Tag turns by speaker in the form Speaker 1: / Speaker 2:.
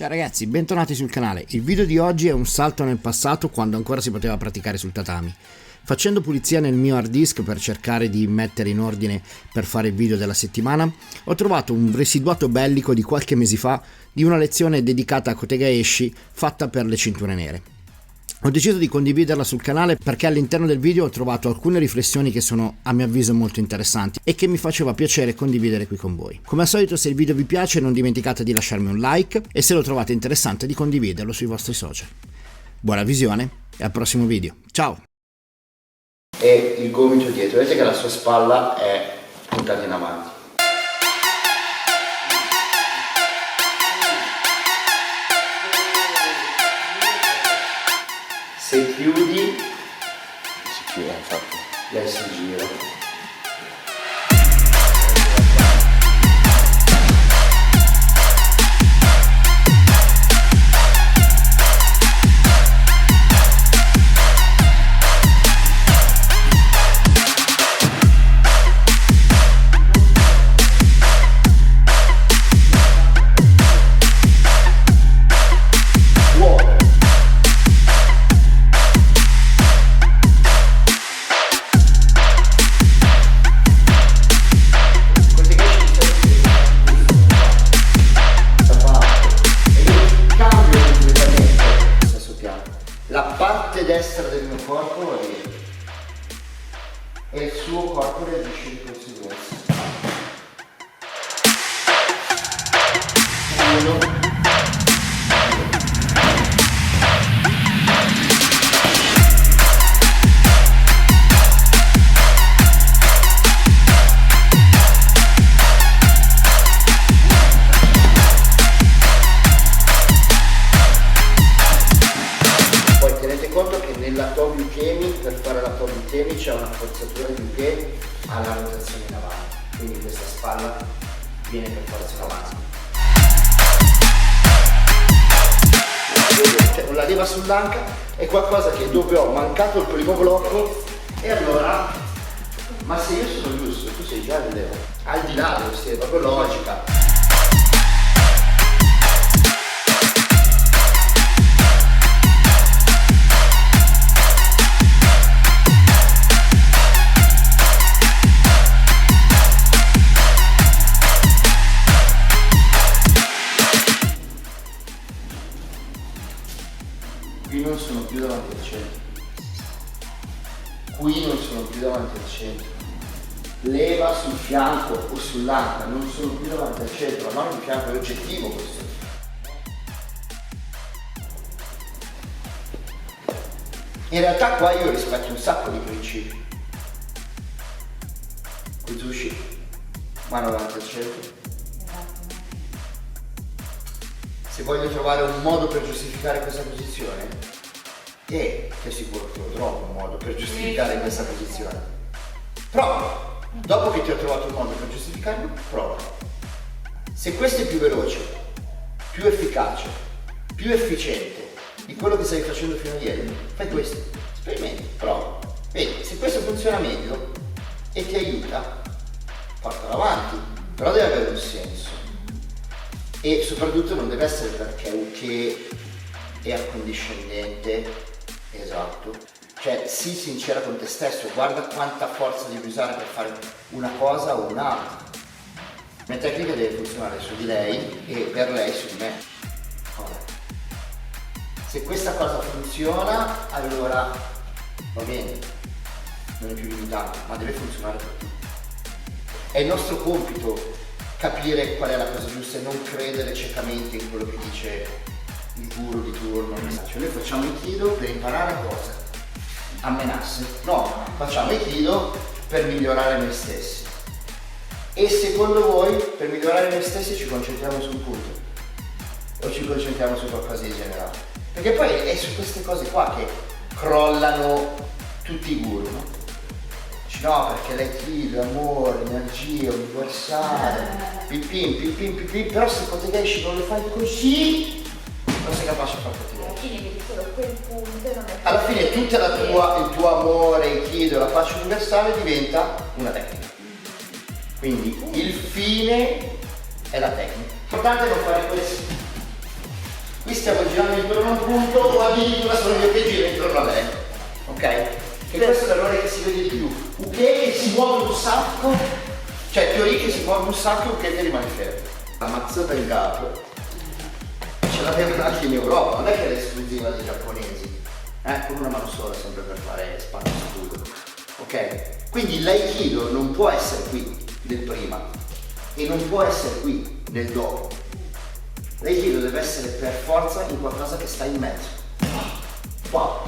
Speaker 1: Ciao ragazzi, bentornati sul canale. Il video di oggi è un salto nel passato quando ancora si poteva praticare sul tatami. Facendo pulizia nel mio hard disk per cercare di mettere in ordine per fare il video della settimana, ho trovato un residuato bellico di qualche mese fa di una lezione dedicata a Kotegaeshi fatta per le cinture nere. Ho deciso di condividerla sul canale perché all'interno del video ho trovato alcune riflessioni che sono a mio avviso molto interessanti e che mi faceva piacere condividere qui con voi. Come al solito, se il video vi piace non dimenticate di lasciarmi un like e se lo trovate interessante di condividerlo sui vostri social. Buona visione e al prossimo video. Ciao!
Speaker 2: E il gomito dietro, vedete che la sua spalla è puntata in avanti. Se chiudi, si chiude, infatti, lei si gira. La parte destra del mio corpo va via e il suo corpo reagisce di conseguenza. Uno. Nella Tobi Ukemi, per fare la Tobi Ukemi c'è una forzatura di Ukemi alla rotazione in avanti, quindi questa spalla viene per forza in avanti. Cioè, la leva sull'anca è qualcosa che dove ho mancato il primo blocco e allora, ma se io sono giusto, tu sei già al di là dello stile, proprio logica. Qui non sono più davanti al centro, qui non sono più davanti al centro, leva sul fianco o sull'anca, non sono più davanti al centro, la mano di fianco è oggettivo questo. In realtà qua io rispetto un sacco di principi. Kuzushi, mano davanti al centro. Se voglio trovare un modo per giustificare questa posizione, e che sicuro che lo trovo un modo per giustificare questa posizione, prova. Dopo che ti ho trovato un modo per giustificarlo, prova. Se questo è più veloce, più efficace, più efficiente di quello che stavi facendo fino a ieri, fai questo, sperimenti, prova. Vedi, se questo funziona meglio e ti aiuta, portalo avanti, però deve avere un senso. E soprattutto non deve essere perché che è accondiscendente, esatto, cioè sii sincera con te stesso, guarda quanta forza devi usare per fare una cosa o un'altra. La mia tecnica deve funzionare su di lei e per lei su di me. Vabbè. Se questa cosa funziona, allora va bene, non è più limitante, ma deve funzionare per tutti. È il nostro compito capire qual è la cosa giusta e non credere ciecamente in quello che dice il guru di turno. Noi facciamo il Aikido per imparare cosa? A menarsi. No, facciamo il Aikido per migliorare noi stessi. E secondo voi per migliorare noi stessi ci concentriamo su un punto? O ci concentriamo su qualcosa di generale? Perché poi è su queste cose qua che crollano tutti i guru, no? No, perché l'Aikido, amore, energia, universale, pipim, però se Kotegaeshi non lo fai così, non sei capace di fare Kotegaeshi.
Speaker 3: Alla fine vedi solo quel punto non è.
Speaker 2: Alla fine tutta il tuo amore, Aikido, la pace universale diventa una tecnica. Quindi il fine è la tecnica. L'importante è non fare questo. un punto o addirittura sono io che giro intorno a lei. Ok? E questo è l'errore che si vede di più. Uke che si muove un sacco, cioè Kyori che si muove un sacco e Uke che rimane fermo. La mazzata in capo ce l'abbiamo anche in Europa, non è che è l'esclusiva dei giapponesi. Con una mano sola sempre per fare spazio scudo. Ok? Quindi l'aikido non può essere qui nel prima e non può essere qui nel dopo. L'aikido deve essere per forza in qualcosa che sta in mezzo. Qua.